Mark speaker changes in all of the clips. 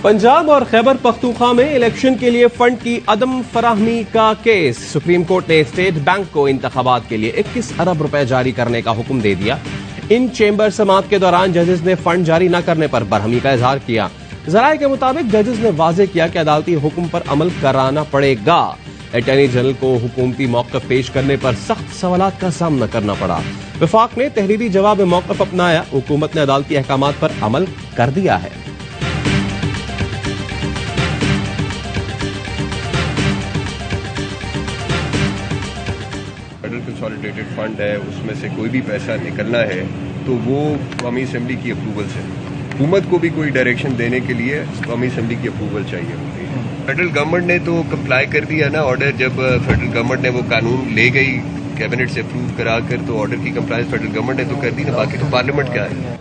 Speaker 1: पंजाब और खैबर पख्तूनख्वा में इलेक्शन के लिए फंड की अदम फराहमी का केस। सुप्रीम कोर्ट ने स्टेट बैंक को इंतखाबात के लिए 21 अरब रुपए जारी करने का हुक्म दे दिया। इन चेंबर समाअत के दौरान जजेस ने फंड जारी न करने पर बरहमी का इजहार किया। जराये के मुताबिक जजेस ने वाजे किया कि अदालती हुक्म पर अमल कराना पड़ेगा। अटॉर्नी जनरल को हुकूमती मौक़िफ़ पेश करने पर सख्त सवालात का सामना करना पड़ा। वफाक ने तहरीरी जवाब में मौक़िफ़ अपनाया। हुकूमत ने अदालती अहकामात पर अमल कर दिया है।
Speaker 2: फेडरल कंसोलिडेटेड फंड है, उसमें से कोई भी पैसा निकलना है तो वो कौमी असेंबली की अप्रूवल से, हुकूमत को भी कोई डायरेक्शन देने के लिए कौमी असेंबली की अप्रूवल चाहिए होती है। फेडरल गवर्नमेंट ने तो कंप्लाई कर दिया ना ऑर्डर, जब फेडरल गवर्नमेंट ने वो कानून ले गई कैबिनेट से अप्रूव करा कर, तो ऑर्डर की कंप्लायंस फेडरल गवर्नमेंट ने तो कर दी ना, बाकी तो पार्लियामेंट क्या है।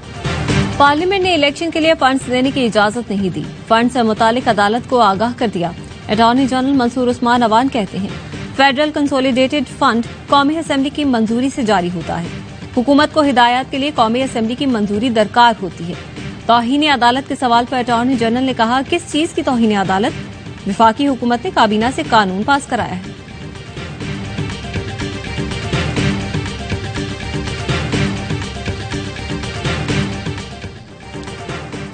Speaker 3: पार्लियामेंट ने इलेक्शन के लिए फंड्स देने की इजाजत नहीं दी। फंड से मुतालिक अदालत को आगाह कर दिया। अटॉर्नी जनरल मंसूर उस्मान अवान कहते हैं फेडरल कंसोलिडेटेड फंड कौमी असेंबली की मंजूरी से जारी होता है। हुकूमत को हिदायत के लिए कौमी असेंबली की मंजूरी दरकार होती है। तौहीन अदालत के सवाल पर अटॉर्नी जनरल ने कहा, किस चीज की तौहीन अदालत? विफाकी हुकूमत ने काबीना से कानून पास कराया है।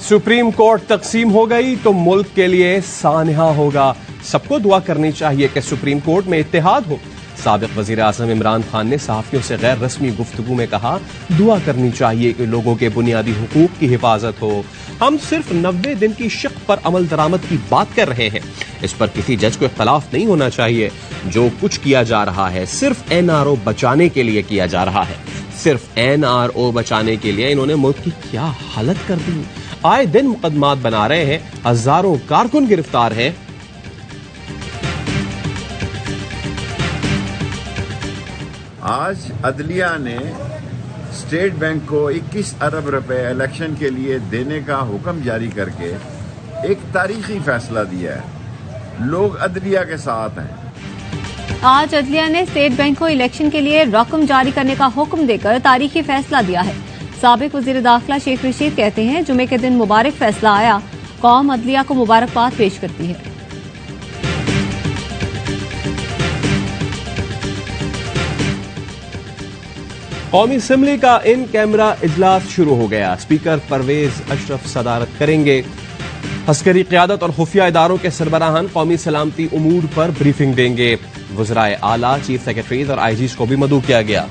Speaker 1: सुप्रीम कोर्ट तकसीम हो गई तो मुल्क के लिए सानहा होगा। सबको दुआ करनी चाहिए कि सुप्रीम कोर्ट में इत्तेहाद हो। साबिक वजीर आजम इमरान खान ने सहाफियों से गैर रस्मी गुफ्तगू में कहा, दुआ करनी चाहिए कि लोगों के बुनियादी हुकूक की हिफाजत हो। हम सिर्फ 90 दिन की शक पर अमल दरामद की बात कर रहे हैं। इस पर किसी जज को इख्तलाफ नहीं होना चाहिए। जो कुछ किया जा रहा है सिर्फ NRO बचाने के लिए किया जा रहा है। सिर्फ NRO बचाने के लिए इन्होंने मुल्क की क्या हालत कर दी। आए दिन मुकदमात बना रहे हैं, हजारों कारकुन गिरफ्तार हैं।
Speaker 4: आज अदलिया ने स्टेट बैंक को 21 अरब रुपए इलेक्शन के लिए देने का हुक्म जारी करके एक तारीखी फैसला दिया है। लोग अदलिया के साथ हैं।
Speaker 3: आज अदलिया ने स्टेट बैंक को इलेक्शन के लिए रकम जारी करने का हुक्म देकर तारीखी फैसला दिया है। साबिक वजीर दाखिला शेख रशीद कहते हैं, जुमे के दिन मुबारक फैसला आया। कौम अदलिया को मुबारकबाद पेश करती है।
Speaker 1: कौमी असेंबली का इन कैमरा इजलास शुरू हो गया। स्पीकर परवेज अशरफ सदारत करेंगे। अस्करी क़यादत और खुफिया इदारों के सरबराहान कौमी सलामती उमूर पर ब्रीफिंग देंगे। वज़राए आला, चीफ सेक्रेटरीज और IGs को भी मदऊ किया गया।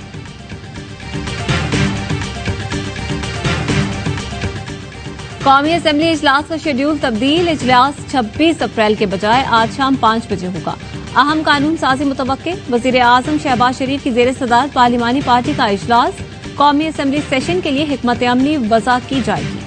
Speaker 3: कौमी असेंबली इजलास का शेड्यूल तब्दील। इजलास 26 अप्रैल के बजाय आज शाम 5 बजे होगा। अहम कानून साजी मुतवक्के। वजीर आजम शहबाज शरीफ की जेर सदारत पार्लिमानी पार्टी का इजलास। कौमी असेंबली सेशन के लिए हिकमत अमली वज़ा की जाएगी।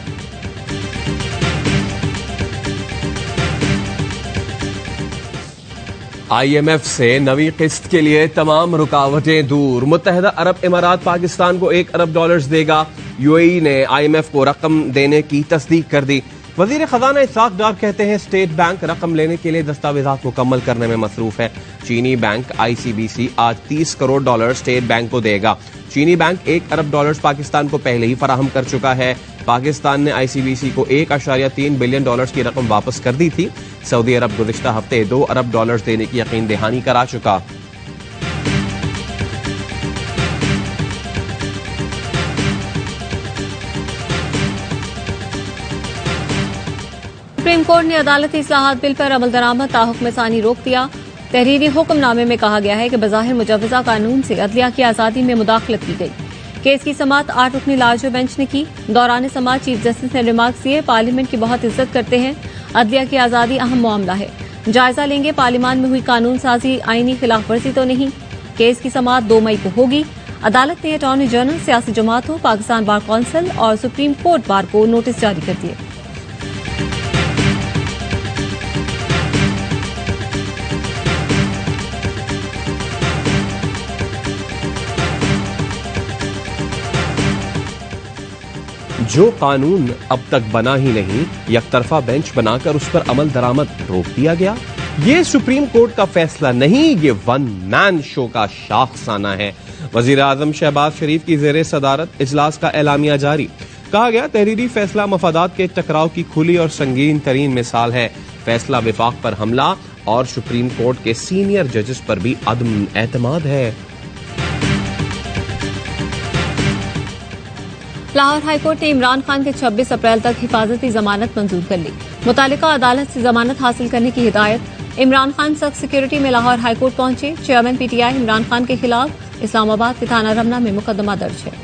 Speaker 1: IMF से नवी किस्त के लिए तमाम रुकावटें दूर। मुत्तहिदा अरब इमारात पाकिस्तान को $1 अरब देगा। UAE ने IMF को रकम देने की तस्दीक कर दी। वजीर खजाना इसाक डार कहते हैं, स्टेट बैंक रकम लेने के लिए दस्तावेजात मुकम्मल करने में मसरूफ है। चीनी बैंक ICBC आज $30 करोड़ स्टेट बैंक को देगा। चीनी बैंक $1 अरब पाकिस्तान को पहले ही फराहम कर चुका है। पाकिस्तान ने ICBC को $1.3 बिलियन की रकम वापस कर दी थी। सऊदी अरब गुज़िश्ता हफ्ते $2 अरब देने की यकीन दहानी करा चुका।
Speaker 3: सुप्रीम कोर्ट ने अदालती इस्लाहात बिल पर अमल दरामद ताहुक्म सानी रोक दिया। तहरीरी हुक्मनामे में कहा गया है कि बज़ाहिर मुजव्वज़ा कानून से अदलिया की आज़ादी में मुदाखलत की गई। केस की समाअत 8 रुकनी लार्जर बेंच ने की। दौरान समाअत चीफ जस्टिस ने रिमार्क्स दिए, पार्लियामेंट की बहुत इज्जत करते हैं। अदलिया की आज़ादी अहम मामला है। जायजा लेंगे पार्लियामान में हुई कानून साजी आईनी खिलाफ वर्जी तो नहीं। केस की समाअत 2 मई को होगी। अदालत ने अटॉर्नी जनरल, सियासी जमातों, पाकिस्तान बार कौंसिल और सुप्रीम कोर्ट बार को नोटिस जारी कर दिए।
Speaker 1: जो कानून अब तक बना ही नहीं, एक तरफा बेंच बनाकर उस पर अमल दरामद रोक दिया गया। ये सुप्रीम कोर्ट का फैसला नहीं, ये वन मैन शो का शाखसाना है। वजीर आजम शहबाज शरीफ की जेर सदारत इजलास का एलामिया जारी। कहा गया तहरीरी फैसला मफादात के टकराव की खुली और संगीन तरीन मिसाल है। फैसला विफाक पर हमला और सुप्रीम कोर्ट के सीनियर जजेस पर भी अदम एतमाद है।
Speaker 3: लाहौर हाईकोर्ट ने इमरान खान के 26 अप्रैल तक हिफाजती जमानत मंजूर कर ली। मुतालिका अदालत से जमानत हासिल करने की हिदायत। इमरान खान सख्त सिक्योरिटी में लाहौर हाईकोर्ट पहुंचे। चेयरमैन पीटीआई इमरान खान के खिलाफ इस्लामाबाद के थाना रमना में मुकदमा दर्ज है।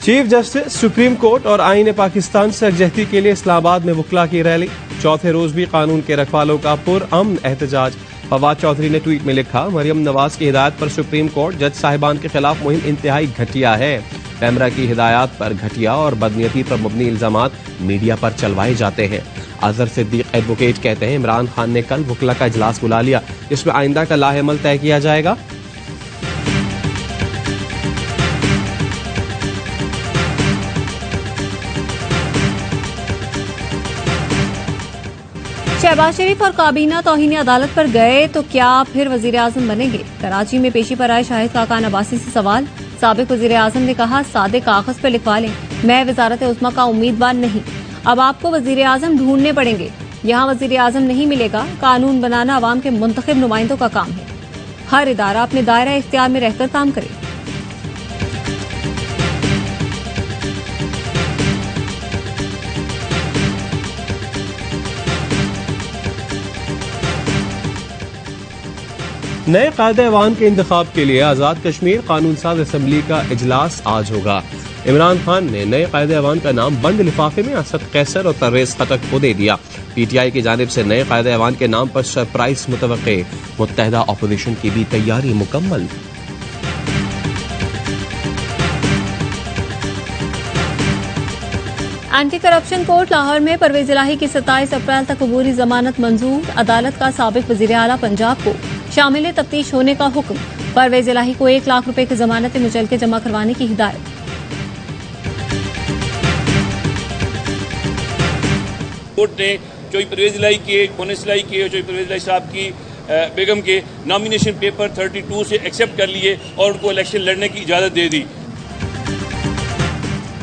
Speaker 1: चीफ जस्टिस, सुप्रीम कोर्ट और आईन पाकिस्तान से यकजहती के लिए इस्लामाबाद में वकला की रैली। चौथे रोज भी कानून के रखवालों का पुरअमन एहतजाज। फवाद चौधरी ने ट्वीट में लिखा, मरियम नवाज की हिदायत पर सुप्रीम कोर्ट जज साहिबान के खिलाफ मुहिम इंतहाई घटिया है। पैमरा की हिदायत पर घटिया और बदनीयती पर मुबनी इल्जामात मीडिया पर चलवाए जाते हैं। अजहर सिद्दीक एडवोकेट कहते हैं, इमरान खान ने कल वकला का इजलास बुला लिया, जिसमें आइंदा का लाहेमल तय किया जाएगा।
Speaker 3: शहबाज शरीफ और काबीना तौहीन अदालत पर गए तो क्या फिर वजीर आजम बनेंगे? कराची में पेशी पर आए शाहिद खाकान अब्बासी से सवाल। साबिक वजीर आजम ने कहा, सादे कागज पर लिखवा लें, मैं वजारत उस्मा का उम्मीदवार नहीं। अब आपको वजीर आजम ढूंढने पड़ेंगे। यहाँ वजीर आजम नहीं मिलेगा। कानून बनाना अवाम के मुंतखब नुमाइंदों का काम है। हर इदारा अपने दायरा इख्तियार में रहकर काम करे।
Speaker 1: नए कायदे-ए-वान के इंतखाब के लिए आजाद कश्मीर कानून साज असम्बली का इजलास आज होगा। इमरान खान ने नए कायदे-ए-वान का नाम बंद लिफाफे में असद कैसर और परवेज खटक को दे दिया। पीटीआई की जानिब से नए कायदे-ए-वान के नाम पर सरप्राइज मुतवक्के। मुत्तहिदा अपोजिशन की भी तैयारी मुकम्मल।
Speaker 3: एंटी करप्शन कोर्ट लाहौर में परवेज इलाही की 27 अप्रैल तक अबूरी जमानत मंजूर। अदालत का साबिक वजीर आला पंजाब को शामिल तफ्तीश होने का हुक्म। परवेज इलाही को 1 लाख रुपए की जमानत मुचलके जमा करवाने की हिदायत।
Speaker 5: कोर्ट ने चौधरी परवेज इलाही के, मोनिस इलाही के और चौधरी परवेज इलाही साहब की बेगम के नॉमिनेशन पेपर 32 से एक्सेप्ट कर लिए और उनको इलेक्शन लड़ने की इजाजत दे दी।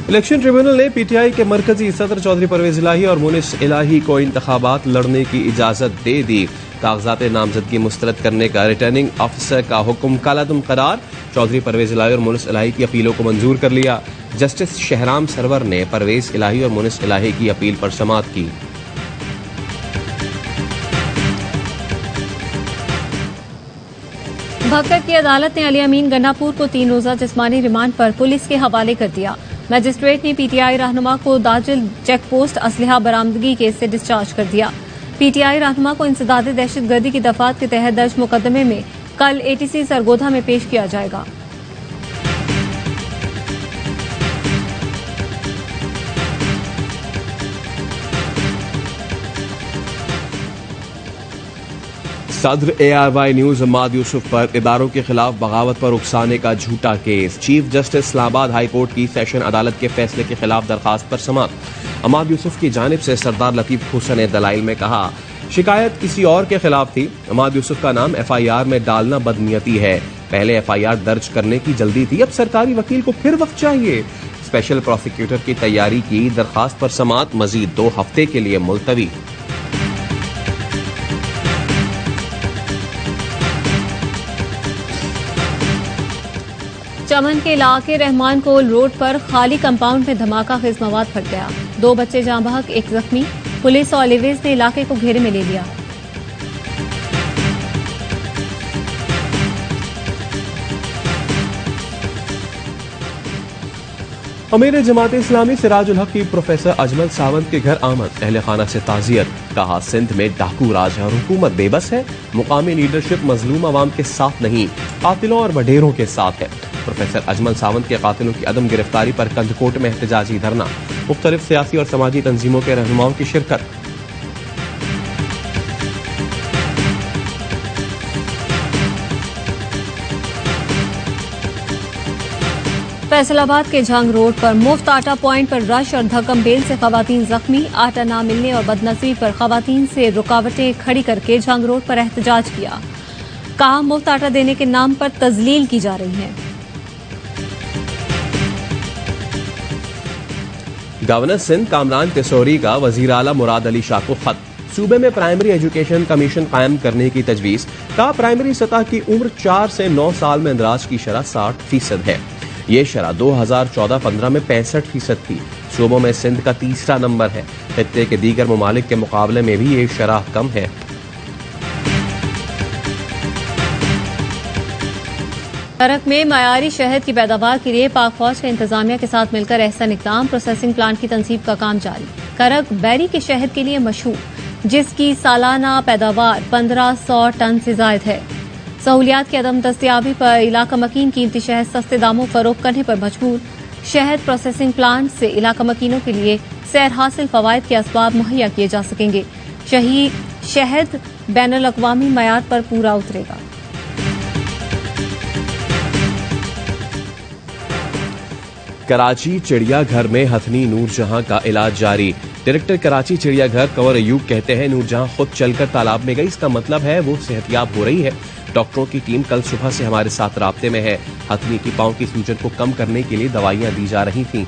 Speaker 1: इलेक्शन ट्रिब्यूनल ने पीटीआई के मरकजी सदर चौधरी परवेज इलाही और मोनिस इलाही को इंतखाबात लड़ने की इजाजत दे दी। कागजात नामजदगी मुस्तरद करने का रिटर्निंग ऑफिसर का हुक्म कालादम करार। चौधरी परवेज इलाही और मोनिस इलाही की अपीलों को मंजूर कर लिया। जस्टिस शहराम सरवर ने परवेज इलाही और मोनिस इलाही की अपील पर समाअत की।
Speaker 3: भक्कर की अदालत ने अली अमीन गन्नापुर को 3 रोजा जिस्मानी रिमांड पर पुलिस के हवाले कर दिया। मजिस्ट्रेट ने पीटीआई रहनुमा को दाजिल चेक पोस्ट असलहा बरामदगी केस से डिस्चार्ज कर दिया। पीटीआई रहनुमा को इंसदाद दहशतगर्दी की दफात के तहत दर्ज मुकदमे में कल एटीसी सरगोधा में पेश किया जाएगा।
Speaker 1: सदर ARY न्यूज अम्माद यूसुफ पर इदारों के खिलाफ बगावत पर उकसाने का झूठा case. Chief justice Islamabad high court की सेशन अदालत के फैसले के खिलाफ दरखास्त पर समाअत। अम्माद यूसुफ की जानिब से सरदार लतीफ खोसा ने दलाइल में कहा, शिकायत किसी और के खिलाफ थी। अम्माद यूसुफ का नाम FIR में डालना बदनीयती है। पहले FIR दर्ज करने की जल्दी थी, अब सरकारी वकील को फिर वक्त चाहिए। स्पेशल प्रोसिक्यूटर की तैयारी की दरखास्त पर समाअत मजीद 2 हफ्ते के लिए मुलतवी।
Speaker 3: चमन के इलाके रहमान कोल रोड पर खाली कंपाउंड में धमाका खेज मवाद फट गया। 2 बच्चे जाँ बहक, 1 जख्मी। पुलिस और लिवेज ने इलाके को घेरे में ले लिया।
Speaker 1: अमीर जमात इस्लामी सिराजुल हक की प्रोफेसर अजमल सावंत के घर आमद। अहले खाना से ताजियत। कहा, सिंध में डाकू राज है और हुकूमत बेबस है। मुकामी लीडरशिप मजलूम अवाम के साथ नहीं, कातिलों और वडेरों के साथ है। प्रोफेसर अजमल सावंत के कातिलों की अदम गिरफ्तारी पर कंदकोट में एहतजाजी धरना। मुख्तलिफ सियासी और समाजी तंजीमों के रहनुमाओं की शिरकत।
Speaker 3: फैसलाबाद के जंग रोड पर मुफ्त आटा पॉइंट पर रश और धक्कम बेल से खवातीन जख्मी। आटा ना मिलने और बदनसीबी पर खवातीन से रुकावटें खड़ी करके जंग रोड पर एहतजाज किया। कहा मुफ्त आटा देने के नाम पर तजलील की जा रही है।
Speaker 1: गवर्नर सिंध कामरान तिसौरी का वजीर आला मुराद अली शाह को खत। सूबे में प्राइमरी एजुकेशन कमीशन कायम करने की तजवीज। कहा प्राइमरी सतह की उम्र 4 से 9 साल में इंदराज की शरह 60% है। ये शरह 2014-15 में 65% थी। सूबों में सिंध का तीसरा नंबर है। खित्ते के दीगर ममालिक के मुकाबले में भी ये शरह कम है।
Speaker 3: करक में मयारी शहद की पैदावार के लिए पाक फौज के इंतजामिया के साथ मिलकर एहसन इक़दाम। प्रोसेसिंग प्लांट की तनसीब का काम जारी। करक बैरी के शहद के लिए मशहूर, जिसकी सालाना पैदावार 1500 टन से जायद है। सहूलियात की अदम दस्तयाबी पर इलाका मकीन कीमती शहद सस्ते दामों फरोख्त करने पर मजबूर। शहद प्रोसेसिंग प्लांट से इलाका मकीनों के लिए सैर हासिल फवायद के असबाब मुहैया किए जा सकेंगे। शहद बैनुल अक़वामी मयार पर पूरा उतरेगा।
Speaker 1: कराची चिड़ियाघर में हथनी नूरजहां का इलाज जारी। डायरेक्टर कराची चिड़ियाघर कंवर अयूब कहते हैं नूरजहां खुद चलकर तालाब में गई, इसका मतलब है वो सेहतियाब हो रही है। डॉक्टरों की टीम कल सुबह से हमारे साथ राब्ते में है। हथनी की पांव की सूजन को कम करने के लिए दवाइयां दी जा रही थीं।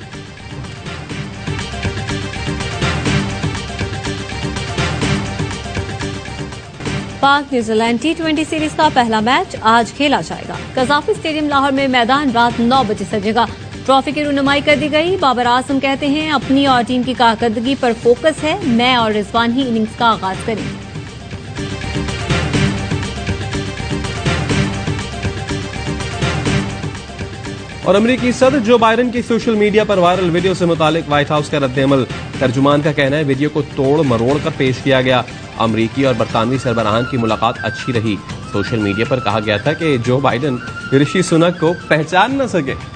Speaker 3: पाक न्यूजीलैंड T20 सीरीज का पहला मैच आज खेला जाएगा। कजाफी स्टेडियम लाहौर में मैदान रात 9 बजे सजेगा। ट्रॉफी की रुनुमाई कर दी गई। बाबर आजम कहते हैं अपनी और टीम की कारकर्दगी पर फोकस है। मैं और रिजवान ही इनिंग्स का आगाज करेंगे।
Speaker 1: और अमरीकी सदर जो बाइडेन की सोशल मीडिया पर वायरल वीडियो से मुतालिक व्हाइट हाउस का रद्द-ए-अमल। तर्जुमान का कहना है वीडियो को तोड़ मरोड़ कर पेश किया गया। अमरीकी और बरतानवी सरबराहान की मुलाकात अच्छी रही। सोशल मीडिया पर कहा गया था कि जो बाइडेन ऋषि सुनक को पहचान न सके।